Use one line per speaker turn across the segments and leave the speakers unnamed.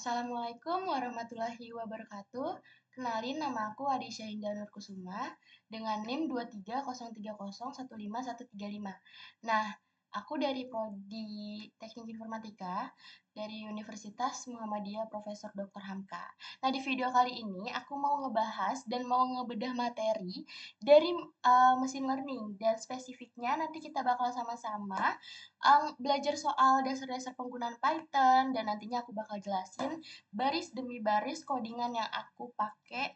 Assalamualaikum warahmatullahi wabarakatuh. Kenalin, nama aku Adisha Indah Nurkusuma dengan NIM 230301515. Nah, aku dari Prodi Teknik Informatika dari Universitas Muhammadiyah Profesor Dr. Hamka. Nah, di video kali ini aku mau ngebahas dan mau ngebedah materi dari mesin learning, dan spesifiknya nanti kita bakal sama-sama belajar soal dasar-dasar penggunaan Python, dan nantinya aku bakal jelasin baris demi baris codingan yang aku pakai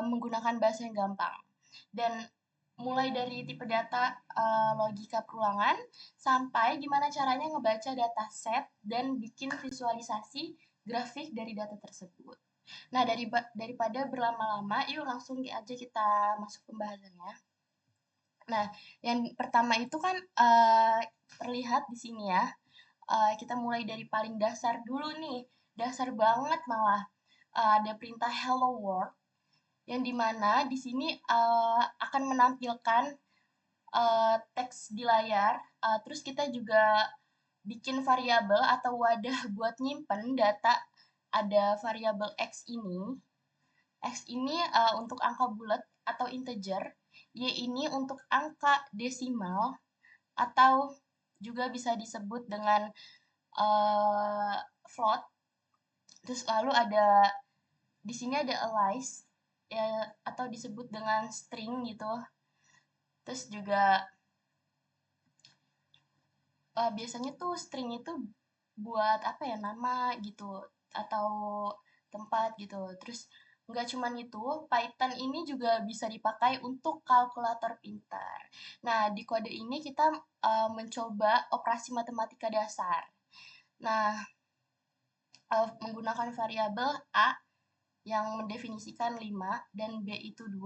menggunakan bahasa yang gampang. Dan mulai dari tipe data, logika perulangan, sampai gimana caranya ngebaca dataset dan bikin visualisasi grafik dari data tersebut. Nah, daripada berlama-lama, yuk langsung aja kita masuk pembahasannya. Nah, yang pertama itu kan terlihat di sini ya. Kita mulai dari paling dasar dulu nih, dasar banget malah. Ada perintah hello world, yang dimana di sini akan menampilkan teks di layar. Terus kita juga bikin variabel atau wadah buat nyimpen data. Ada variabel x ini. X ini untuk angka bulat atau integer, Y ini untuk angka desimal, atau juga bisa disebut dengan float. Terus lalu ada di sini ada alias ya, atau disebut dengan string gitu. Terus juga biasanya tuh string itu buat apa ya, nama gitu atau tempat gitu. Terus nggak cuman itu, Python ini juga bisa dipakai untuk kalkulator pintar. Nah, di kode ini kita mencoba operasi matematika dasar. Nah, menggunakan variabel A yang mendefinisikan 5 dan B itu 2,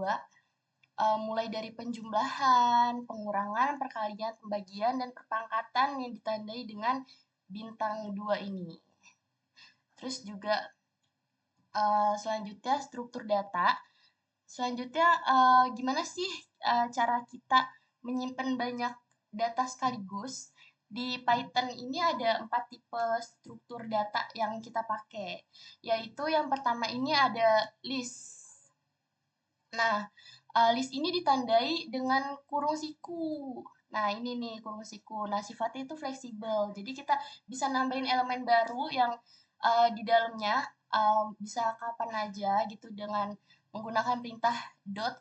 mulai dari penjumlahan, pengurangan, perkalian, pembagian, dan perpangkatan yang ditandai dengan bintang 2 ini. Terus juga selanjutnya struktur data. Selanjutnya gimana sih cara kita menyimpan banyak data sekaligus? Di Python ini ada 4 tipe struktur data yang kita pakai, yaitu yang pertama ini ada list. Nah, list ini ditandai dengan kurung siku. Nah, ini nih kurung siku. Nah, sifatnya itu fleksibel. Jadi kita bisa nambahin elemen baru yang di dalamnya bisa kapan aja gitu dengan menggunakan perintah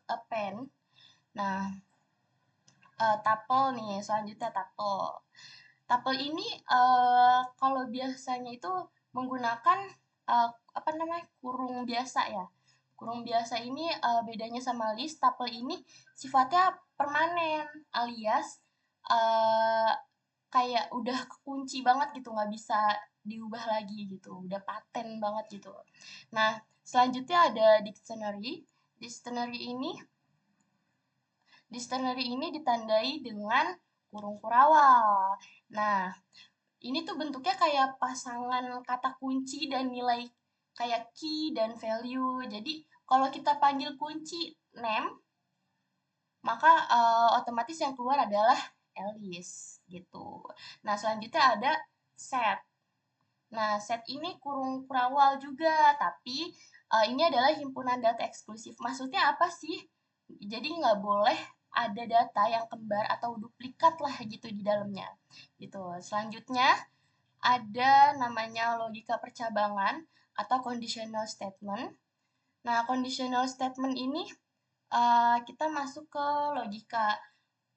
.append. Nah, tuple nih, selanjutnya tuple. Tuple ini kalau biasanya itu menggunakan apa namanya, kurung biasa ya. Kurung biasa ini bedanya sama list, tuple ini sifatnya permanen, alias kayak udah kekunci banget gitu, nggak bisa diubah lagi gitu, udah paten banget gitu. Nah, selanjutnya ada dictionary. Dictionary ini ditandai dengan kurung kurawal. Nah, ini tuh bentuknya kayak pasangan kata kunci dan nilai kayak key dan value. Jadi kalau kita panggil kunci name, maka otomatis yang keluar adalah Alice gitu. Nah, selanjutnya ada set. Nah, set ini kurung kurawal juga, tapi ini adalah himpunan data eksklusif. Maksudnya apa sih? Jadi nggak boleh ada data yang kembar atau duplikat lah gitu di dalamnya. Gitu. Selanjutnya ada namanya logika percabangan atau conditional statement. Nah, conditional statement ini kita masuk ke logika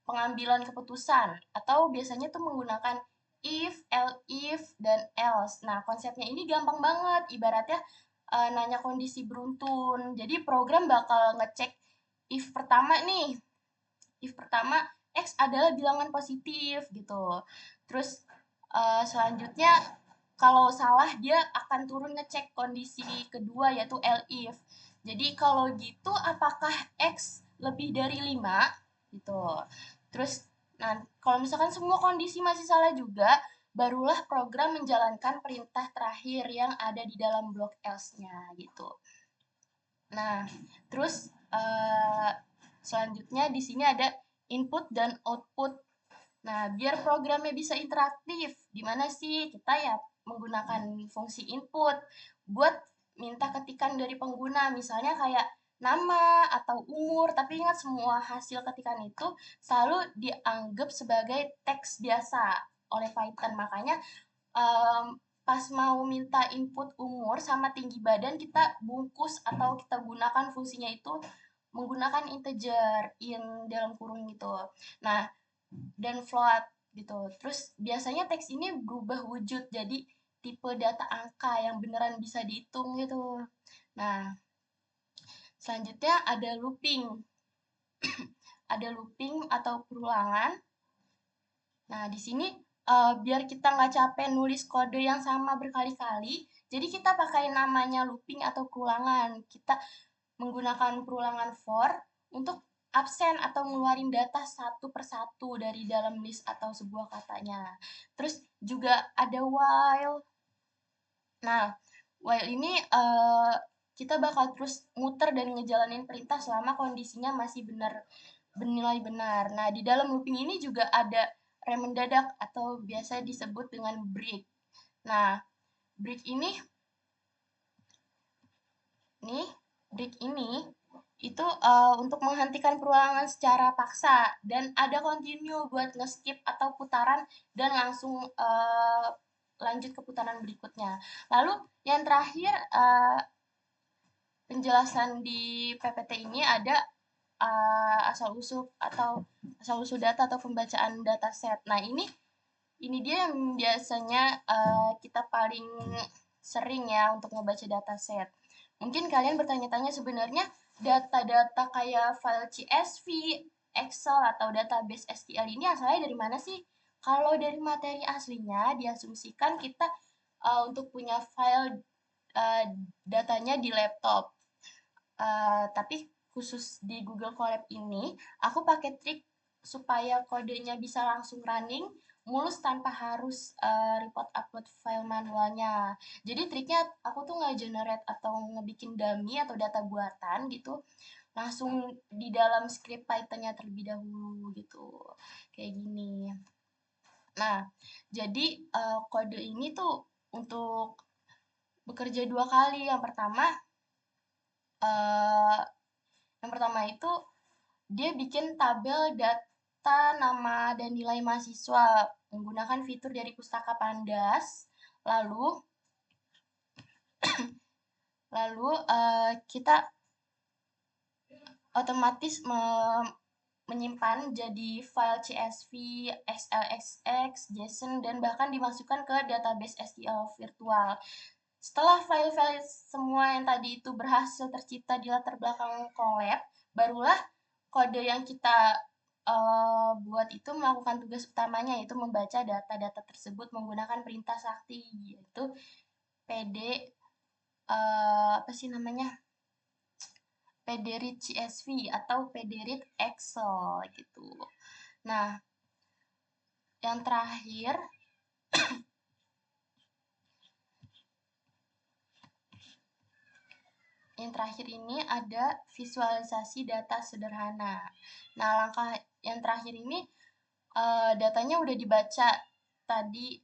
pengambilan keputusan, atau biasanya tuh menggunakan if, if, dan else. Nah, konsepnya ini gampang banget, ibaratnya nanya kondisi beruntun. Jadi program bakal ngecek if pertama nih, if pertama X adalah bilangan positif gitu. Terus selanjutnya kalau salah dia akan turun ngecek kondisi kedua, yaitu elif. Jadi kalau gitu apakah X lebih dari 5 gitu. Terus nah, kalau misalkan semua kondisi masih salah juga, barulah program menjalankan perintah terakhir yang ada di dalam blok else-nya gitu. Nah, terus selanjutnya di sini ada input dan output. Nah, biar programnya bisa interaktif, gimana sih kita ya menggunakan fungsi input buat minta ketikan dari pengguna, misalnya kayak nama atau umur, tapi ingat semua hasil ketikan itu selalu dianggap sebagai teks biasa oleh Python. Makanya pas mau minta input umur sama tinggi badan, kita bungkus atau kita gunakan fungsinya itu menggunakan integer in dalam kurung gitu. Nah, dan float gitu. Terus biasanya teks ini berubah wujud jadi tipe data angka yang beneran bisa dihitung gitu. Nah, selanjutnya ada looping. Ada looping atau perulangan. Nah, di sini biar kita nggak capek nulis kode yang sama berkali-kali, jadi kita pakai namanya looping atau perulangan. Kita menggunakan perulangan for untuk absen atau ngeluarin data satu persatu dari dalam list atau sebuah katanya. Terus juga ada while. Nah, while ini kita bakal terus muter dan ngejalanin perintah selama kondisinya masih bernilai benar. Nah, di dalam looping ini juga ada rem mendadak atau biasa disebut dengan break. Nah, break ini break ini itu untuk menghentikan perulangan secara paksa dan ada continue buat nge-skip atau putaran dan langsung lanjut ke putaran berikutnya. Lalu yang terakhir penjelasan di PPT ini ada asal usul data atau pembacaan dataset. Nah, ini dia yang biasanya kita paling sering ya untuk ngebaca dataset. Mungkin kalian bertanya-tanya sebenarnya data-data kayak file CSV, Excel, atau database SQL ini asalnya dari mana sih? Kalau dari materi aslinya diasumsikan kita untuk punya file datanya di laptop. Tapi khusus di Google Colab ini, aku pakai trik supaya kodenya bisa langsung running, mulus tanpa harus report upload file manualnya. Jadi triknya aku tuh nggak generate atau ngebikin dummy atau data buatan gitu, langsung di dalam script Python-nya terlebih dahulu gitu. Kayak gini. Nah, jadi kode ini tuh untuk bekerja 2 kali. Yang pertama itu dia bikin tabel data nama dan nilai mahasiswa menggunakan fitur dari Pustaka Pandas. Lalu kita otomatis menyimpan jadi file CSV, XLSX, JSON, dan bahkan dimasukkan ke database SQL virtual. Setelah file-file semua yang tadi itu berhasil tercipta di latar belakang Colab, barulah kode yang kita buat itu melakukan tugas utamanya, yaitu membaca data-data tersebut menggunakan perintah sakti, yaitu pd apa sih namanya, pdread CSV atau pdread Excel gitu. Nah, yang terakhir ini ada visualisasi data sederhana. Nah, langkah yang terakhir ini datanya udah dibaca tadi,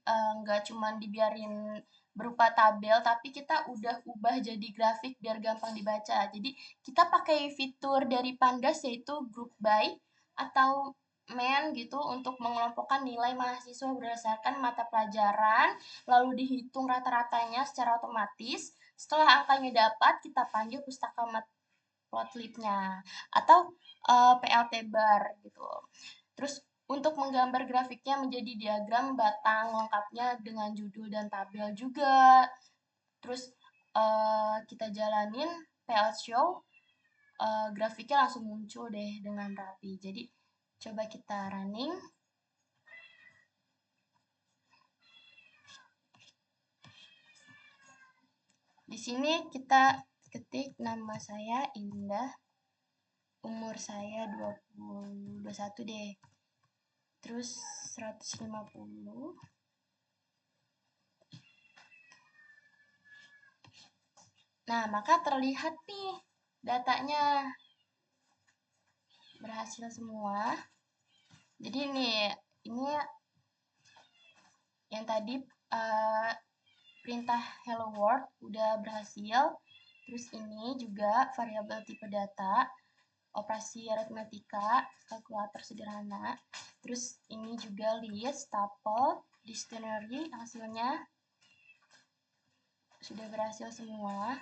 nggak cuma dibiarin berupa tabel, tapi kita udah ubah jadi grafik biar gampang dibaca. Jadi kita pakai fitur dari Pandas yaitu group by atau men gitu untuk mengelompokkan nilai mahasiswa berdasarkan mata pelajaran, lalu dihitung rata-ratanya secara otomatis. Setelah angkanya dapat, kita panggil pustaka matplotlib-nya atau PLT bar gitu. Terus untuk menggambar grafiknya menjadi diagram batang lengkapnya dengan judul dan tabel juga. Terus kita jalanin PL show, grafiknya langsung muncul deh dengan rapi. Jadi coba kita running. Di sini kita ketik nama saya Indah, umur saya 21 deh. Terus 150. Nah, maka terlihat nih datanya berhasil semua. Jadi ini yang tadi perintah hello world udah berhasil. Terus ini juga variabel tipe data, operasi aritmetika, kalkulator sederhana. Terus ini juga list, tuple, dictionary, hasilnya sudah berhasil semua.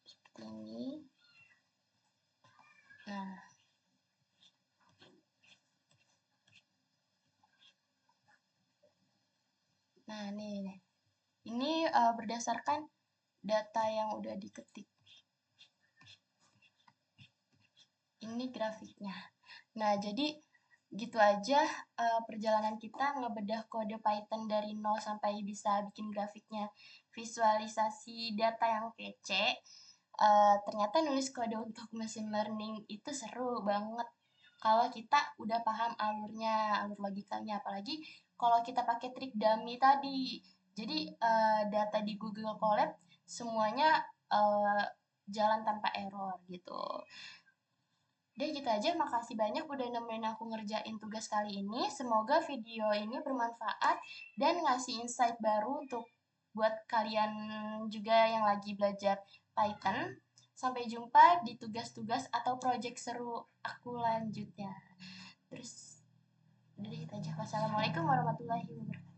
Seperti ini. Nah, nih. Ini berdasarkan data yang udah diketik. Ini grafiknya. Nah, jadi gitu aja perjalanan kita ngebedah kode Python dari nol sampai bisa bikin grafiknya. Visualisasi data yang kece. Ternyata nulis kode untuk machine learning itu seru banget kalau kita udah paham alurnya, alur logikanya. Apalagi kalau kita pakai trik dummy tadi. Jadi data di Google Colab semuanya jalan tanpa error gitu. Udah gitu aja, makasih banyak udah nemenin aku ngerjain tugas kali ini. Semoga video ini bermanfaat dan ngasih insight baru untuk buat kalian juga yang lagi belajar Python. Sampai jumpa di tugas-tugas atau project seru aku lanjutnya. Terus, udah gitu aja. Wassalamualaikum warahmatullahi wabarakatuh.